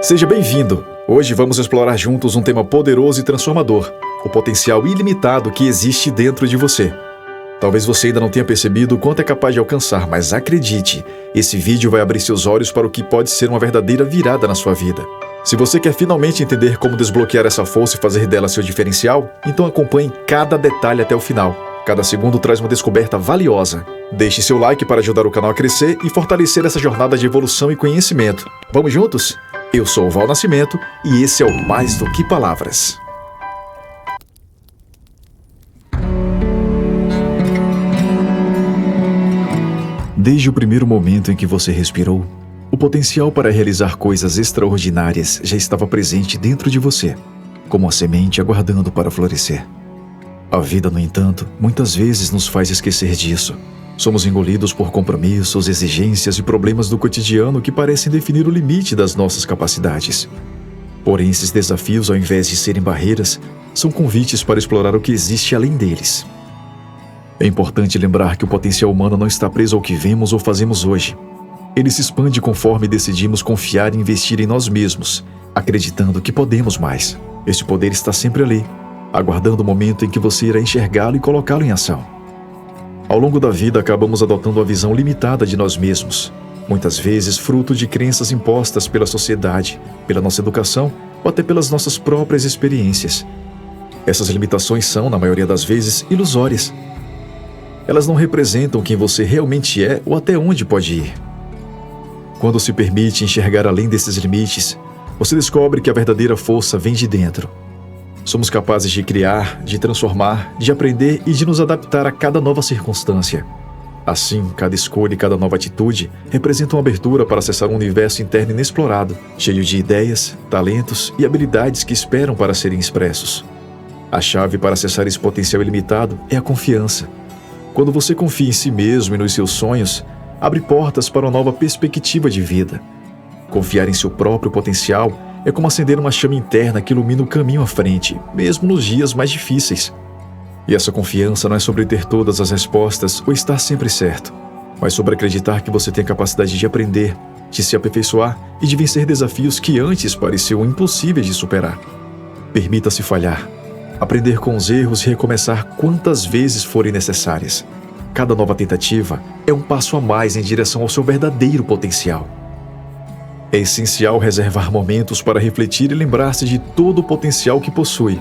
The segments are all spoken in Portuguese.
Seja bem-vindo! Hoje vamos explorar juntos um tema poderoso e transformador: o potencial ilimitado que existe dentro de você. Talvez você ainda não tenha percebido o quanto é capaz de alcançar, mas acredite, esse vídeo vai abrir seus olhos para o que pode ser uma verdadeira virada na sua vida. Se você quer finalmente entender como desbloquear essa força e fazer dela seu diferencial, então acompanhe cada detalhe até o final. Cada segundo traz uma descoberta valiosa. Deixe seu like para ajudar o canal a crescer e fortalecer essa jornada de evolução e conhecimento. Vamos juntos? Eu sou o Val Nascimento e esse é o Mais do que Palavras. Desde o primeiro momento em que você respirou, o potencial para realizar coisas extraordinárias já estava presente dentro de você, como uma semente aguardando para florescer. A vida, no entanto, muitas vezes nos faz esquecer disso. Somos engolidos por compromissos, exigências e problemas do cotidiano que parecem definir o limite das nossas capacidades. Porém, esses desafios, ao invés de serem barreiras, são convites para explorar o que existe além deles. É importante lembrar que o potencial humano não está preso ao que vemos ou fazemos hoje. Ele se expande conforme decidimos confiar e investir em nós mesmos, acreditando que podemos mais. Esse poder está sempre ali, aguardando o momento em que você irá enxergá-lo e colocá-lo em ação. Ao longo da vida, acabamos adotando uma visão limitada de nós mesmos, muitas vezes fruto de crenças impostas pela sociedade, pela nossa educação ou até pelas nossas próprias experiências. Essas limitações são, na maioria das vezes, ilusórias. Elas não representam quem você realmente é ou até onde pode ir. Quando se permite enxergar além desses limites, você descobre que a verdadeira força vem de dentro. Somos capazes de criar, de transformar, de aprender e de nos adaptar a cada nova circunstância. Assim, cada escolha e cada nova atitude representam uma abertura para acessar um universo interno inexplorado, cheio de ideias, talentos e habilidades que esperam para serem expressos. A chave para acessar esse potencial ilimitado é a confiança. Quando você confia em si mesmo e nos seus sonhos, abre portas para uma nova perspectiva de vida. Confiar em seu próprio potencial é como acender uma chama interna que ilumina o caminho à frente, mesmo nos dias mais difíceis. E essa confiança não é sobre ter todas as respostas ou estar sempre certo, mas sobre acreditar que você tem a capacidade de aprender, de se aperfeiçoar e de vencer desafios que antes pareciam impossíveis de superar. Permita-se falhar, aprender com os erros e recomeçar quantas vezes forem necessárias. Cada nova tentativa é um passo a mais em direção ao seu verdadeiro potencial. É essencial reservar momentos para refletir e lembrar-se de todo o potencial que possui.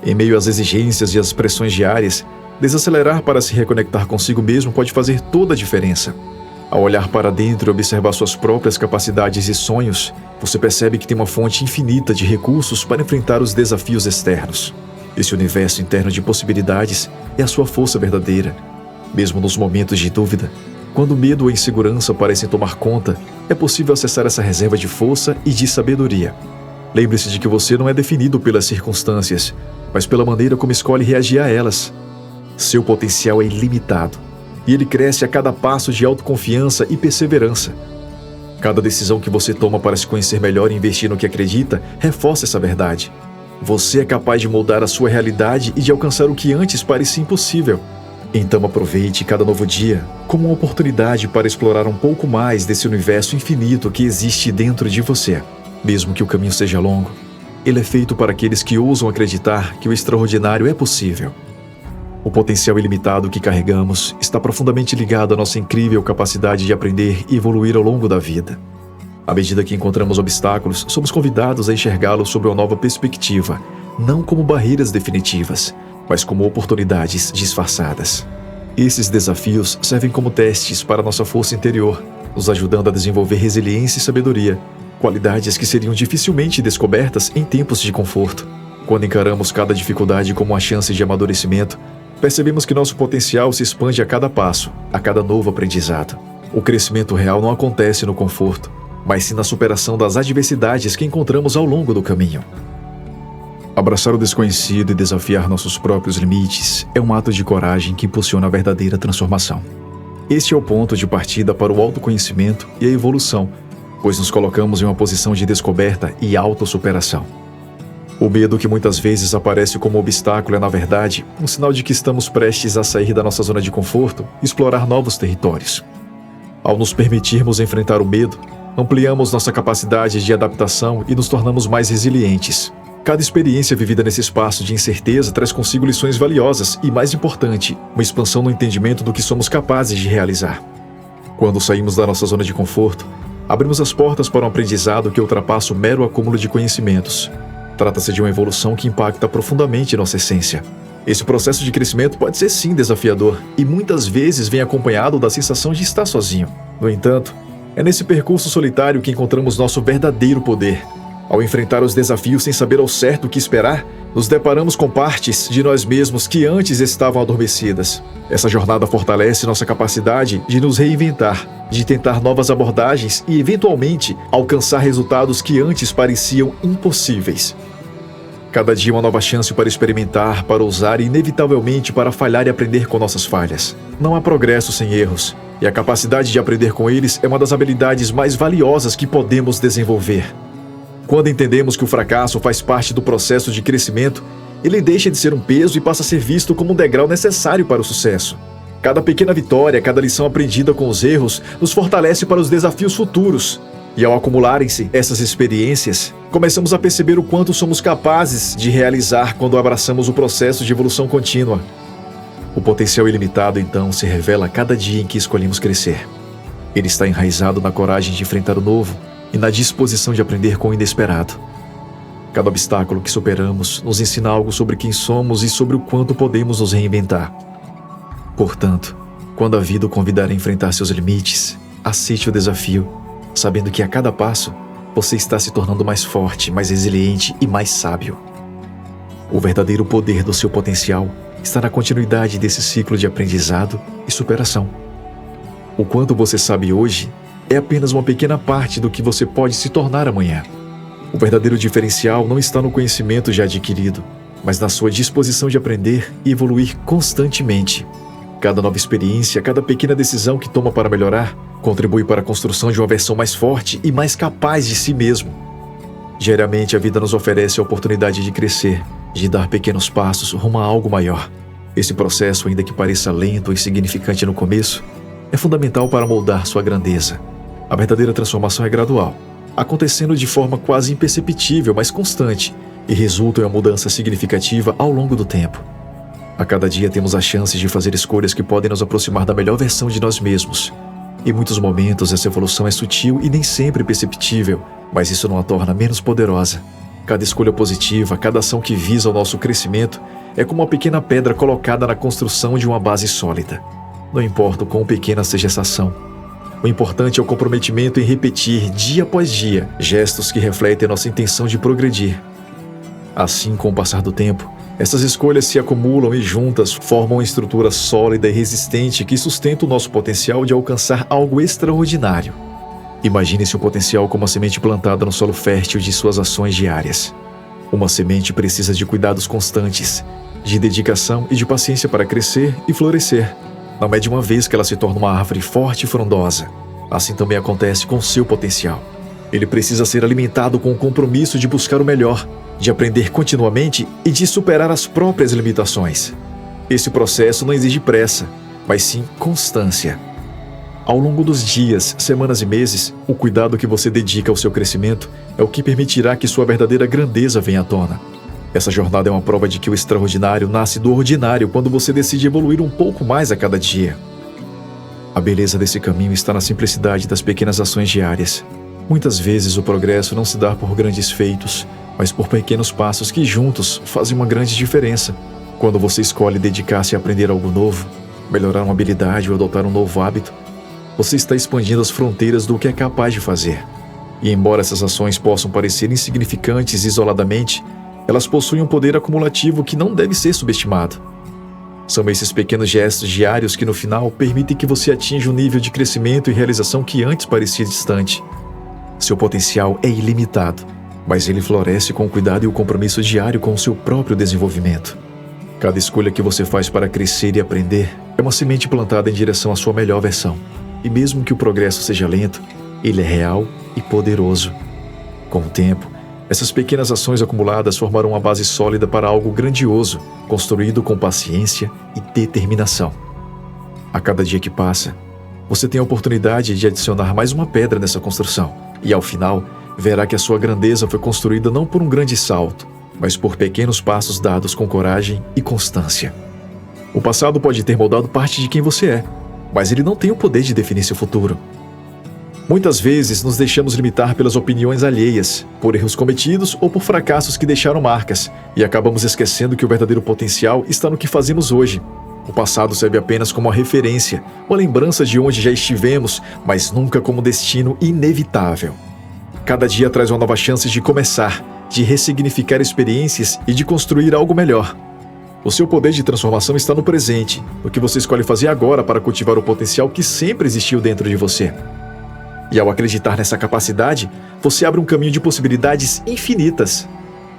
Em meio às exigências e às pressões diárias, desacelerar para se reconectar consigo mesmo pode fazer toda a diferença. Ao olhar para dentro e observar suas próprias capacidades e sonhos, você percebe que tem uma fonte infinita de recursos para enfrentar os desafios externos. Esse universo interno de possibilidades é a sua força verdadeira. Mesmo nos momentos de dúvida, quando o medo ou a insegurança parecem tomar conta, é possível acessar essa reserva de força e de sabedoria. Lembre-se de que você não é definido pelas circunstâncias, mas pela maneira como escolhe reagir a elas. Seu potencial é ilimitado, e ele cresce a cada passo de autoconfiança e perseverança. Cada decisão que você toma para se conhecer melhor e investir no que acredita, reforça essa verdade. Você é capaz de moldar a sua realidade e de alcançar o que antes parecia impossível. Então aproveite cada novo dia como uma oportunidade para explorar um pouco mais desse universo infinito que existe dentro de você. Mesmo que o caminho seja longo, ele é feito para aqueles que ousam acreditar que o extraordinário é possível. O potencial ilimitado que carregamos está profundamente ligado à nossa incrível capacidade de aprender e evoluir ao longo da vida. À medida que encontramos obstáculos, somos convidados a enxergá-los sob uma nova perspectiva, não como barreiras definitivas, mas como oportunidades disfarçadas. Esses desafios servem como testes para nossa força interior, nos ajudando a desenvolver resiliência e sabedoria, qualidades que seriam dificilmente descobertas em tempos de conforto. Quando encaramos cada dificuldade como uma chance de amadurecimento, percebemos que nosso potencial se expande a cada passo, a cada novo aprendizado. O crescimento real não acontece no conforto, mas sim na superação das adversidades que encontramos ao longo do caminho. Abraçar o desconhecido e desafiar nossos próprios limites é um ato de coragem que impulsiona a verdadeira transformação. Este é o ponto de partida para o autoconhecimento e a evolução, pois nos colocamos em uma posição de descoberta e autossuperação. O medo que muitas vezes aparece como obstáculo é, na verdade, um sinal de que estamos prestes a sair da nossa zona de conforto e explorar novos territórios. Ao nos permitirmos enfrentar o medo, Ampliamos nossa capacidade de adaptação e nos tornamos mais resilientes. Cada experiência vivida nesse espaço de incerteza traz consigo lições valiosas e, mais importante, uma expansão no entendimento do que somos capazes de realizar. Quando saímos da nossa zona de conforto, abrimos as portas para um aprendizado que ultrapassa o mero acúmulo de conhecimentos. Trata-se de uma evolução que impacta profundamente nossa essência. Esse processo de crescimento pode ser sim desafiador e muitas vezes vem acompanhado da sensação de estar sozinho. No entanto, é nesse percurso solitário que encontramos nosso verdadeiro poder. Ao enfrentar os desafios sem saber ao certo o que esperar, nos deparamos com partes de nós mesmos que antes estavam adormecidas. Essa jornada fortalece nossa capacidade de nos reinventar, de tentar novas abordagens e, eventualmente, alcançar resultados que antes pareciam impossíveis. Cada dia uma nova chance para experimentar, para ousar e, inevitavelmente, para falhar e aprender com nossas falhas. Não há progresso sem erros, e a capacidade de aprender com eles é uma das habilidades mais valiosas que podemos desenvolver. Quando entendemos que o fracasso faz parte do processo de crescimento, ele deixa de ser um peso e passa a ser visto como um degrau necessário para o sucesso. Cada pequena vitória, cada lição aprendida com os erros, nos fortalece para os desafios futuros. E ao acumularem-se essas experiências, começamos a perceber o quanto somos capazes de realizar quando abraçamos o processo de evolução contínua. O potencial ilimitado, então, se revela a cada dia em que escolhemos crescer. Ele está enraizado na coragem de enfrentar o novo e na disposição de aprender com o inesperado. Cada obstáculo que superamos nos ensina algo sobre quem somos e sobre o quanto podemos nos reinventar. Portanto, quando a vida o convidar a enfrentar seus limites, aceite o desafio, sabendo que a cada passo, você está se tornando mais forte, mais resiliente e mais sábio. O verdadeiro poder do seu potencial está na continuidade desse ciclo de aprendizado e superação. O quanto você sabe hoje é apenas uma pequena parte do que você pode se tornar amanhã. O verdadeiro diferencial não está no conhecimento já adquirido, mas na sua disposição de aprender e evoluir constantemente. Cada nova experiência, cada pequena decisão que toma para melhorar, contribui para a construção de uma versão mais forte e mais capaz de si mesmo. Diariamente a vida nos oferece a oportunidade de crescer, de dar pequenos passos rumo a algo maior. Esse processo, ainda que pareça lento e insignificante no começo, é fundamental para moldar sua grandeza. A verdadeira transformação é gradual, acontecendo de forma quase imperceptível, mas constante, e resulta em uma mudança significativa ao longo do tempo. A cada dia temos a chance de fazer escolhas que podem nos aproximar da melhor versão de nós mesmos. Em muitos momentos essa evolução é sutil e nem sempre perceptível, mas isso não a torna menos poderosa. Cada escolha positiva, cada ação que visa o nosso crescimento, é como uma pequena pedra colocada na construção de uma base sólida. Não importa o quão pequena seja essa ação. O importante é o comprometimento em repetir, dia após dia, gestos que refletem a nossa intenção de progredir. Assim, com o passar do tempo, essas escolhas se acumulam e juntas formam uma estrutura sólida e resistente que sustenta o nosso potencial de alcançar algo extraordinário. Imagine-se um potencial como a semente plantada no solo fértil de suas ações diárias. Uma semente precisa de cuidados constantes, de dedicação e de paciência para crescer e florescer. Não é de uma vez que ela se torna uma árvore forte e frondosa. Assim também acontece com seu potencial. Ele precisa ser alimentado com o compromisso de buscar o melhor, de aprender continuamente e de superar as próprias limitações. Esse processo não exige pressa, mas sim constância. Ao longo dos dias, semanas e meses, o cuidado que você dedica ao seu crescimento é o que permitirá que sua verdadeira grandeza venha à tona. Essa jornada é uma prova de que o extraordinário nasce do ordinário quando você decide evoluir um pouco mais a cada dia. A beleza desse caminho está na simplicidade das pequenas ações diárias. Muitas vezes o progresso não se dá por grandes feitos, mas por pequenos passos que juntos fazem uma grande diferença. Quando você escolhe dedicar-se a aprender algo novo, melhorar uma habilidade ou adotar um novo hábito, você está expandindo as fronteiras do que é capaz de fazer. E embora essas ações possam parecer insignificantes isoladamente, elas possuem um poder acumulativo que não deve ser subestimado. São esses pequenos gestos diários que no final permitem que você atinja um nível de crescimento e realização que antes parecia distante. Seu potencial é ilimitado, mas ele floresce com o cuidado e o compromisso diário com o seu próprio desenvolvimento. Cada escolha que você faz para crescer e aprender é uma semente plantada em direção à sua melhor versão. E mesmo que o progresso seja lento, ele é real e poderoso. Com o tempo, essas pequenas ações acumuladas formarão uma base sólida para algo grandioso, construído com paciência e determinação. A cada dia que passa, você tem a oportunidade de adicionar mais uma pedra nessa construção. E ao final, verá que a sua grandeza foi construída não por um grande salto, mas por pequenos passos dados com coragem e constância. O passado pode ter moldado parte de quem você é, mas ele não tem o poder de definir seu futuro. Muitas vezes nos deixamos limitar pelas opiniões alheias, por erros cometidos ou por fracassos que deixaram marcas, e acabamos esquecendo que o verdadeiro potencial está no que fazemos hoje. O passado serve apenas como uma referência, uma lembrança de onde já estivemos, mas nunca como destino inevitável. Cada dia traz uma nova chance de começar, de ressignificar experiências e de construir algo melhor. O seu poder de transformação está no presente, no que você escolhe fazer agora para cultivar o potencial que sempre existiu dentro de você. E ao acreditar nessa capacidade, você abre um caminho de possibilidades infinitas.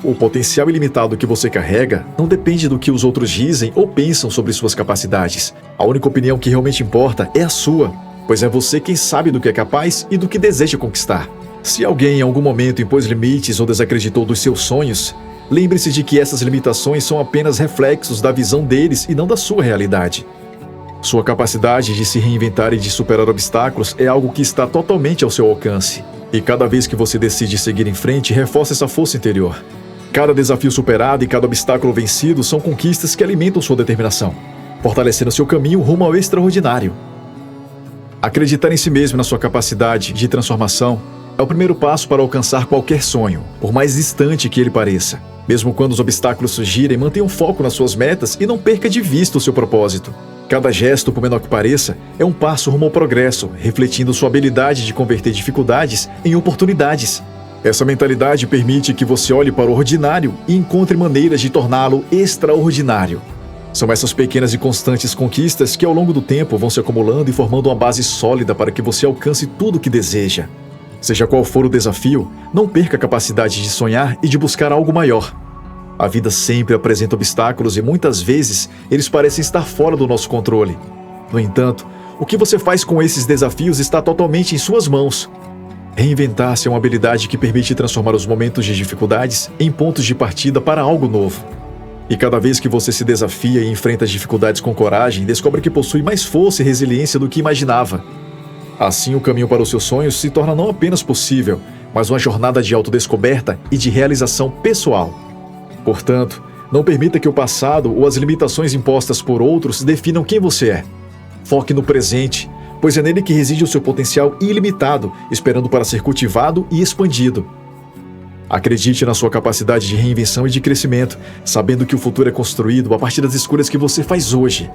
O potencial ilimitado que você carrega não depende do que os outros dizem ou pensam sobre suas capacidades. A única opinião que realmente importa é a sua, pois é você quem sabe do que é capaz e do que deseja conquistar. Se alguém em algum momento impôs limites ou desacreditou dos seus sonhos, lembre-se de que essas limitações são apenas reflexos da visão deles e não da sua realidade. Sua capacidade de se reinventar e de superar obstáculos é algo que está totalmente ao seu alcance. E cada vez que você decide seguir em frente, reforça essa força interior. Cada desafio superado e cada obstáculo vencido são conquistas que alimentam sua determinação, fortalecendo seu caminho rumo ao extraordinário. Acreditar em si mesmo e na sua capacidade de transformação é o primeiro passo para alcançar qualquer sonho, por mais distante que ele pareça. Mesmo quando os obstáculos surgirem, mantenha um foco nas suas metas e não perca de vista o seu propósito. Cada gesto, por menor que pareça, é um passo rumo ao progresso, refletindo sua habilidade de converter dificuldades em oportunidades. Essa mentalidade permite que você olhe para o ordinário e encontre maneiras de torná-lo extraordinário. São essas pequenas e constantes conquistas que ao longo do tempo vão se acumulando e formando uma base sólida para que você alcance tudo o que deseja. Seja qual for o desafio, não perca a capacidade de sonhar e de buscar algo maior. A vida sempre apresenta obstáculos e muitas vezes eles parecem estar fora do nosso controle. No entanto, o que você faz com esses desafios está totalmente em suas mãos. Reinventar-se é uma habilidade que permite transformar os momentos de dificuldades em pontos de partida para algo novo. E cada vez que você se desafia e enfrenta as dificuldades com coragem, descobre que possui mais força e resiliência do que imaginava. Assim, o caminho para os seus sonhos se torna não apenas possível, mas uma jornada de autodescoberta e de realização pessoal. Portanto, não permita que o passado ou as limitações impostas por outros definam quem você é. Foque no presente, pois é nele que reside o seu potencial ilimitado, esperando para ser cultivado e expandido. Acredite na sua capacidade de reinvenção e de crescimento, sabendo que o futuro é construído a partir das escolhas que você faz hoje.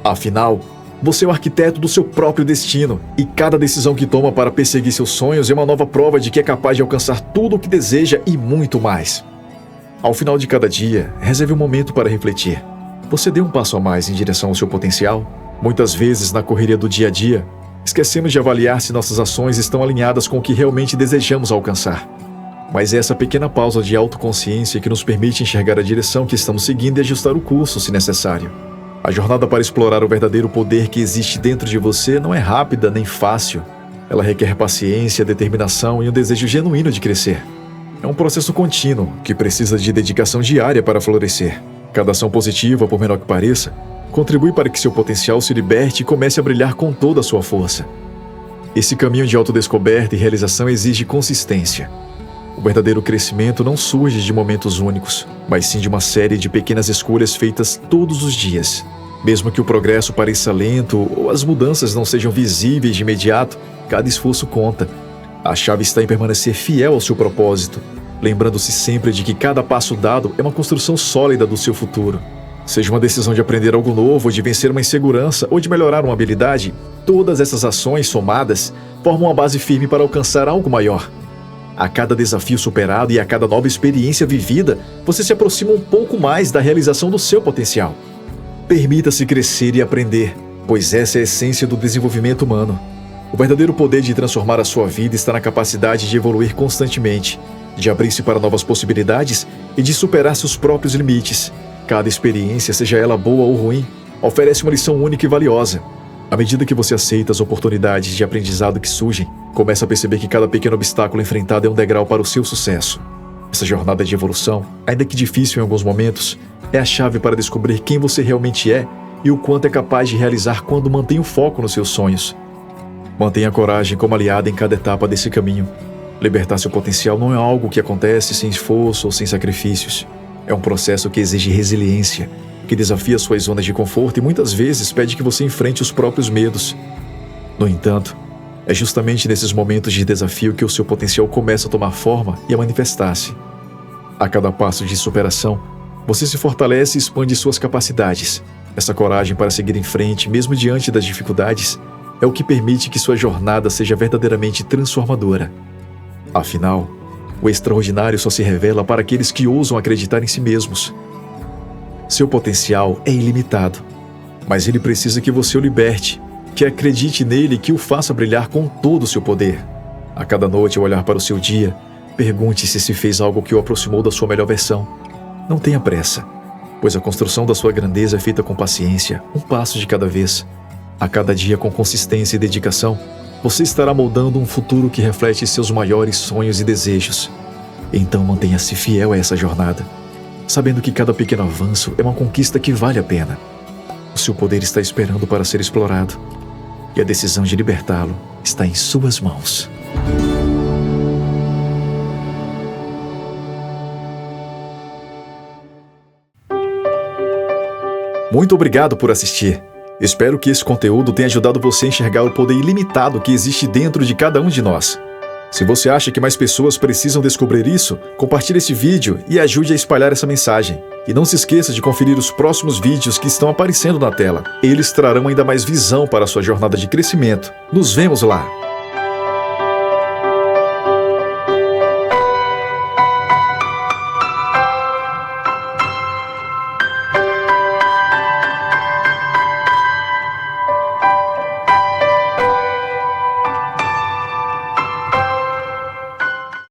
Afinal, você é o arquiteto do seu próprio destino, e cada decisão que toma para perseguir seus sonhos é uma nova prova de que é capaz de alcançar tudo o que deseja e muito mais. Ao final de cada dia, reserve um momento para refletir. Você deu um passo a mais em direção ao seu potencial? Muitas vezes, na correria do dia a dia, esquecemos de avaliar se nossas ações estão alinhadas com o que realmente desejamos alcançar. Mas é essa pequena pausa de autoconsciência que nos permite enxergar a direção que estamos seguindo e ajustar o curso, se necessário. A jornada para explorar o verdadeiro poder que existe dentro de você não é rápida nem fácil. Ela requer paciência, determinação e um desejo genuíno de crescer. É um processo contínuo que precisa de dedicação diária para florescer. Cada ação positiva, por menor que pareça, contribui para que seu potencial se liberte e comece a brilhar com toda a sua força. Esse caminho de autodescoberta e realização exige consistência. O verdadeiro crescimento não surge de momentos únicos, mas sim de uma série de pequenas escolhas feitas todos os dias. Mesmo que o progresso pareça lento ou as mudanças não sejam visíveis de imediato, cada esforço conta. A chave está em permanecer fiel ao seu propósito, lembrando-se sempre de que cada passo dado é uma construção sólida do seu futuro. Seja uma decisão de aprender algo novo, de vencer uma insegurança ou de melhorar uma habilidade, todas essas ações somadas formam uma base firme para alcançar algo maior. A cada desafio superado e a cada nova experiência vivida, você se aproxima um pouco mais da realização do seu potencial. Permita-se crescer e aprender, pois essa é a essência do desenvolvimento humano. O verdadeiro poder de transformar a sua vida está na capacidade de evoluir constantemente, de abrir-se para novas possibilidades e de superar seus próprios limites. Cada experiência, seja ela boa ou ruim, oferece uma lição única e valiosa. À medida que você aceita as oportunidades de aprendizado que surgem, começa a perceber que cada pequeno obstáculo enfrentado é um degrau para o seu sucesso. Essa jornada de evolução, ainda que difícil em alguns momentos, é a chave para descobrir quem você realmente é e o quanto é capaz de realizar quando mantém o foco nos seus sonhos. Mantenha a coragem como aliada em cada etapa desse caminho. Libertar seu potencial não é algo que acontece sem esforço ou sem sacrifícios. É um processo que exige resiliência, que desafia suas zonas de conforto e muitas vezes pede que você enfrente os próprios medos. No entanto, é justamente nesses momentos de desafio que o seu potencial começa a tomar forma e a manifestar-se. A cada passo de superação, você se fortalece e expande suas capacidades. Essa coragem para seguir em frente, mesmo diante das dificuldades, é o que permite que sua jornada seja verdadeiramente transformadora. Afinal, o extraordinário só se revela para aqueles que ousam acreditar em si mesmos. Seu potencial é ilimitado, mas ele precisa que você o liberte, que acredite nele e que o faça brilhar com todo o seu poder. A cada noite, ao olhar para o seu dia, pergunte-se se fez algo que o aproximou da sua melhor versão. Não tenha pressa, pois a construção da sua grandeza é feita com paciência, um passo de cada vez. A cada dia, com consistência e dedicação, você estará moldando um futuro que reflete seus maiores sonhos e desejos. Então mantenha-se fiel a essa jornada, sabendo que cada pequeno avanço é uma conquista que vale a pena. O seu poder está esperando para ser explorado, e a decisão de libertá-lo está em suas mãos. Muito obrigado por assistir. Espero que esse conteúdo tenha ajudado você a enxergar o poder ilimitado que existe dentro de cada um de nós. Se você acha que mais pessoas precisam descobrir isso, compartilhe esse vídeo e ajude a espalhar essa mensagem. E não se esqueça de conferir os próximos vídeos que estão aparecendo na tela. Eles trarão ainda mais visão para a sua jornada de crescimento. Nos vemos lá!